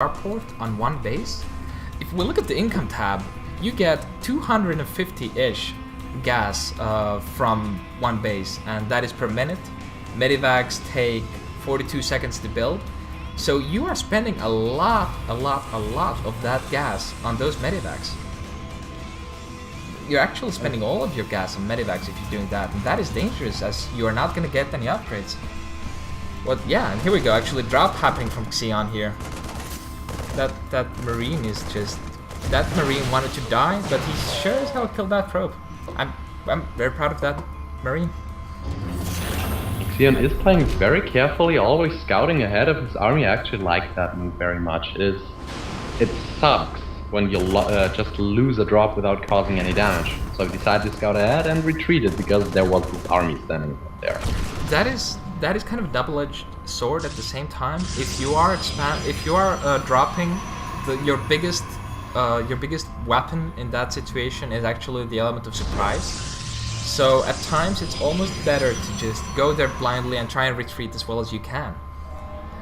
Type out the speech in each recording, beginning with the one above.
starport on one base. If we look at the income tab, you get 250-ish gas from one base, and that is per minute. Medivacs take 42 seconds to build, so you are spending a lot of that gas on those medivacs. You're actually spending all of your gas on medivacs if you're doing that, and that is dangerous as you are not going to get any upgrades. Well, yeah, and here we go, actually drop happening from Xionn here. That Marine is just... That Marine wanted to die, but he sure as hell killed that probe. I'm very proud of that Marine. Xionn is playing very carefully, always scouting ahead of his army. I actually like that move very much. It sucks when you just lose a drop without causing any damage. So I decided to scout ahead and retreated because there was this army standing up there. That is kind of a double-edged sword at the same time. If you are dropping your biggest weapon in that situation is actually the element of surprise. So at times it's almost better to just go there blindly and try and retreat as well as you can.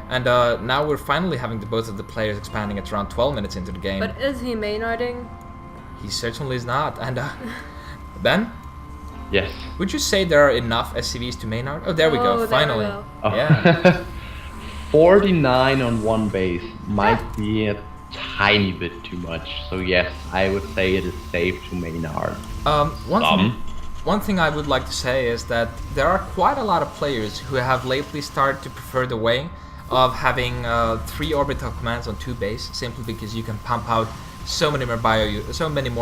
And now we're finally having both of the players expanding at around 12 minutes into the game. But is he Maynarding? He certainly is not. And Ben? Yes. Would you say there are enough SCVs to Maynard? Oh, there we go, finally. We go. Oh. Yeah. 49 on one base might be a tiny bit too much. So yes, I would say it is safe to Maynard. One thing I would like to say is that there are quite a lot of players who have lately started to prefer the way of having 3 orbital commands on 2 base, simply because you can pump out so many more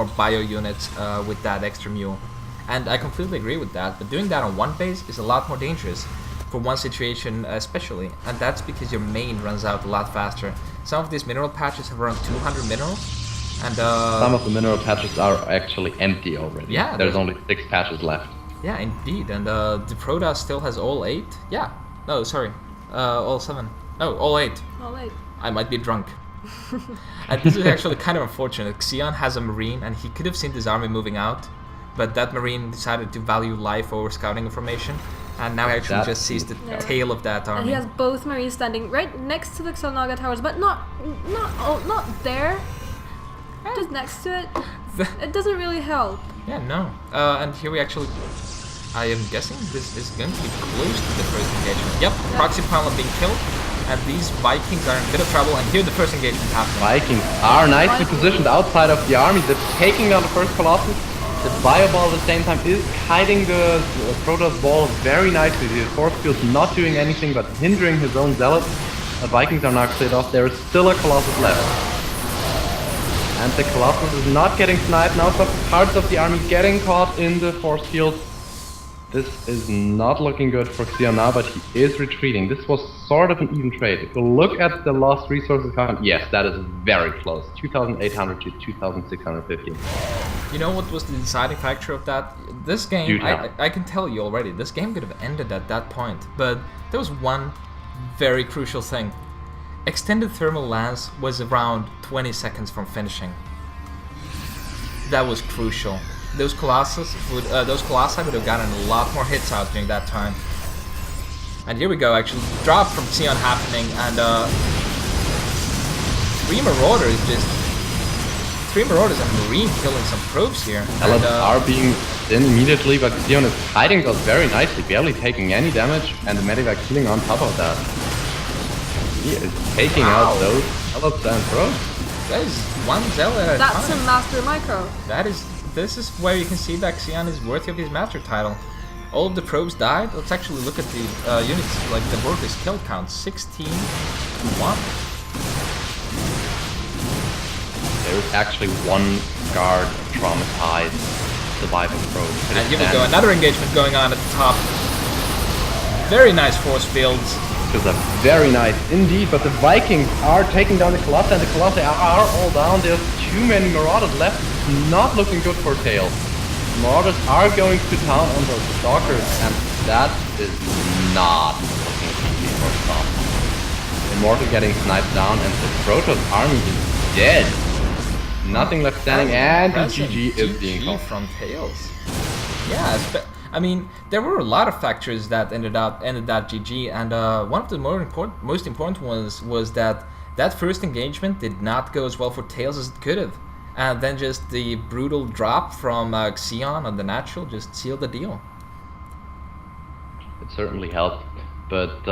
bio units with that extra mule. And I completely agree with that, but doing that on one base is a lot more dangerous for one situation especially, and that's because your main runs out a lot faster. Some of these mineral patches have around 200 minerals, and some of the mineral patches are actually empty already. Yeah, there's only 6 patches left. Yeah, indeed, and the Protoss still has all 8. Yeah, no, sorry, all 7. No, all 8. All 8. I might be drunk. And this is actually kind of unfortunate. Xionn has a Marine, and he could have seen this army moving out, but that Marine decided to value life over scouting information, and now he actually just sees the tail of that army. And he has both Marines standing right next to the Xel'Naga towers, but not there. Just next to it. It doesn't really help. Yeah, no. And here we actually... I am guessing this is going to be close to the first engagement. Yep, proxy pilot being killed, and these Vikings are in a bit of trouble, and here the first engagement happens. Vikings are nicely positioned outside of the army. They're taking down the first Colossus. The Bio Ball at the same time is kiting the Protoss ball very nicely. The force field's not doing anything but hindering his own zealots. The Vikings are now cleared off. There is still a Colossus left. And the Colossus is not getting sniped now. Some parts of the army getting caught in the force field. This is not looking good for Xionn now, but he is retreating. This was sort of an even trade. If you look at the lost resources count, yes, that is very close. 2,800 to 2,650. You know what was the deciding factor of that? This game, I can tell you already, this game could have ended at that point. But there was one very crucial thing. Extended thermal lance was around 20 seconds from finishing. That was crucial. Those Colossi would have gotten a lot more hits out during that time. And here we go, actually, drop from Xionn happening, and 3 Marauders and Marine killing some probes here. Zealots are being in immediately, but Xionn is hiding those very nicely, barely taking any damage, and the medivac killing on top of that. He is taking out those Zealots and probes. That is one Zealot at a time. That's a Master Micro. This is where you can see that Xionn is worthy of his master title. All of the probes died. Let's actually look at the units, like the workers kill count. 16 to 1. There is actually one guard traumatized surviving probe. And here we go, another engagement going on at the top. Very nice force fields. Those are very nice indeed, but the Vikings are taking down the Colossi, and the Colossi are all down. There's too many Marauders left. Not looking good for Tails. Marauders are going to town on those Stalkers, and that is not looking easy for Stop. Immortal getting sniped down, and the Protoss army is dead. Nothing left standing, and the GG is being called from Tails. Yeah, I mean, there were a lot of factors that ended that GG, and one of the most important ones was that that first engagement did not go as well for Tails as it could have. And then just the brutal drop from Xionn on the natural just sealed the deal. It certainly helped. But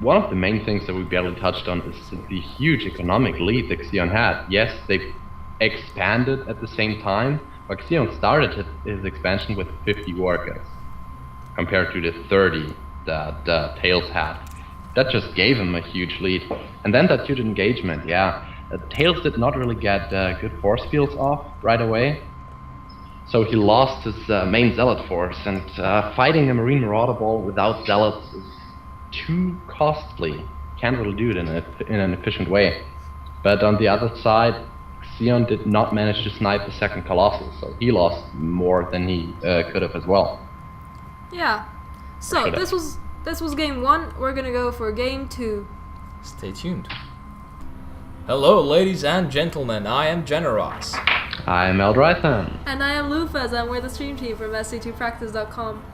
one of the main things that we barely touched on is the huge economic lead that Xionn had. Yes, they expanded at the same time, but Xionn started his expansion with 50 workers compared to the 30 that Tails had. That just gave him a huge lead. And then that huge engagement, Tails did not really get good force fields off right away. So he lost his main Zealot force, and fighting a Marine Marauder ball without Zealots is too costly. Can't really do it in an efficient way. But on the other side, Xionn did not manage to snipe the second Colossus, so he lost more than he could have as well. Yeah. So this was game 1. We're gonna go for game 2. Stay tuned. Hello, ladies and gentlemen. I am Janaros. I am Eldrythan. And I am Lufas, and we're the stream team from SC2Practice.com.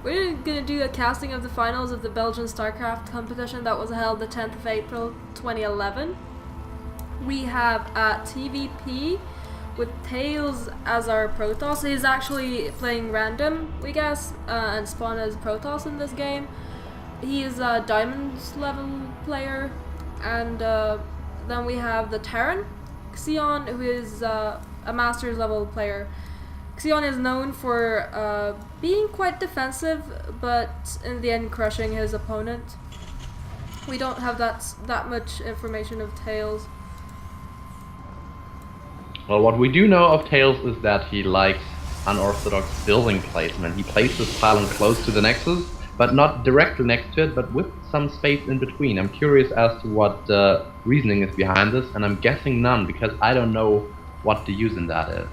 We're gonna do a casting of the finals of the Belgian Starcraft Competition that was held the 10th of April 2011. We have TVP with Tails as our Protoss. He's actually playing random, we guess, and spawn as Protoss in this game. He is a Diamonds level player, and then we have the Terran, Xionn, who is a Masters level player. Xionn is known for being quite defensive, but in the end crushing his opponent. We don't have that much information of Tails. Well, what we do know of Tails is that he likes unorthodox building placement. He places his pylon close to the Nexus, but not directly next to it, but with some space in between. I'm curious as to what reasoning is behind this, and I'm guessing none, because I don't know what the use in that is.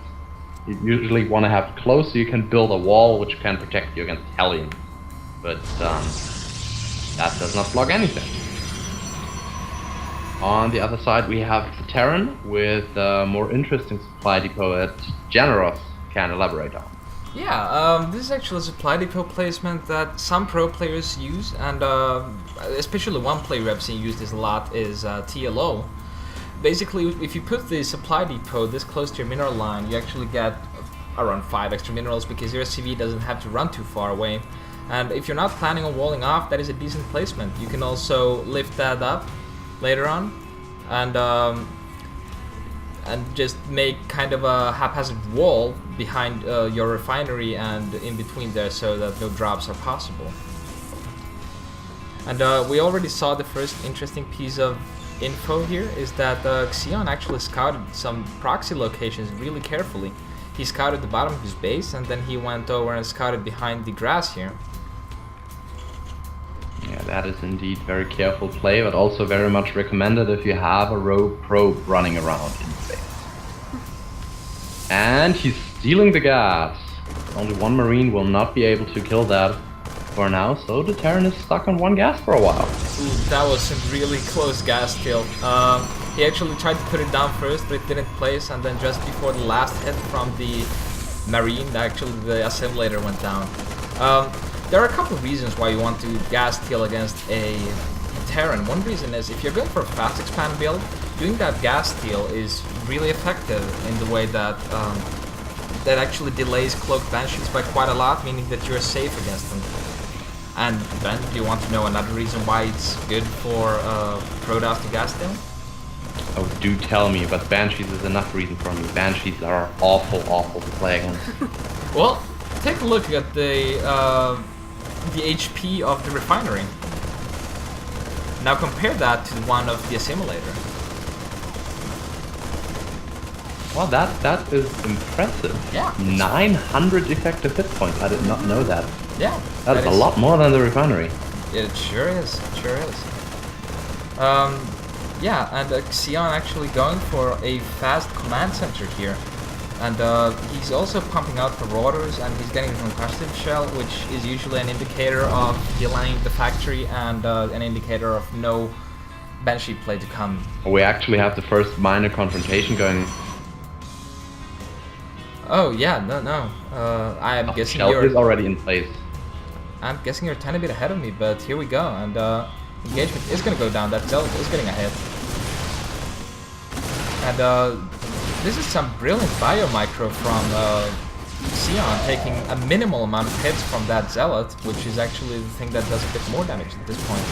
You usually want to have it close so you can build a wall which can protect you against Hellions. But that does not block anything. On the other side we have the Terran with a more interesting supply depot that Janaros can elaborate on. Yeah, this is actually a supply depot placement that some pro players use, and especially one player I've seen use this a lot is TLO. Basically, if you put the supply depot this close to your mineral line, you actually get around 5 extra minerals because your CV doesn't have to run too far away. And if you're not planning on walling off, that is a decent placement. You can also lift that up later on and just make kind of a haphazard wall behind your refinery and in between there so that no drops are possible. And we already saw the first interesting piece of info here is that Xionn actually scouted some proxy locations really carefully. He scouted the bottom of his base and then he went over and scouted behind the grass here. Yeah, that is indeed very careful play, but also very much recommended if you have a rogue probe running around in space. And he's stealing the gas. Only one Marine will not be able to kill that for now, so the Terran is stuck on one gas for a while. Ooh, that was some really close gas kill. He actually tried to put it down first, but it didn't place, and then just before the last hit from the Marine, actually the assimilator went down. There are a couple of reasons why you want to gas steal against a Terran. One reason is if you're going for a fast expand build, doing that gas steal is really effective in the way that that actually delays cloaked banshees by quite a lot, meaning that you're safe against them. And then, do you want to know another reason why it's good for Protoss to gas steal? Oh, do tell me, but Banshees is enough reason for me. Banshees are awful to play against. Well, take a look at the HP of the refinery. Now compare that to one of the assimilator. Well, that is impressive. Yeah. 900 effective hit points. I did not know that. Yeah. That is a lot more than the refinery. It sure is. It sure is. Yeah, and Xionn actually going for a fast command center here. And he's also pumping out marauders, and he's getting a concussive shell, which is usually an indicator of delaying the factory and an indicator of no Banshee play to come. We actually have the first minor confrontation going. Oh yeah, no. I'm guessing shell you're is already in place. I'm guessing you're a tiny bit ahead of me, but here we go, and engagement is gonna go down. That Zealot is getting a hit. And this is some brilliant biomicro from Xionn, taking a minimal amount of hits from that Zealot, which is actually the thing that does a bit more damage at this point.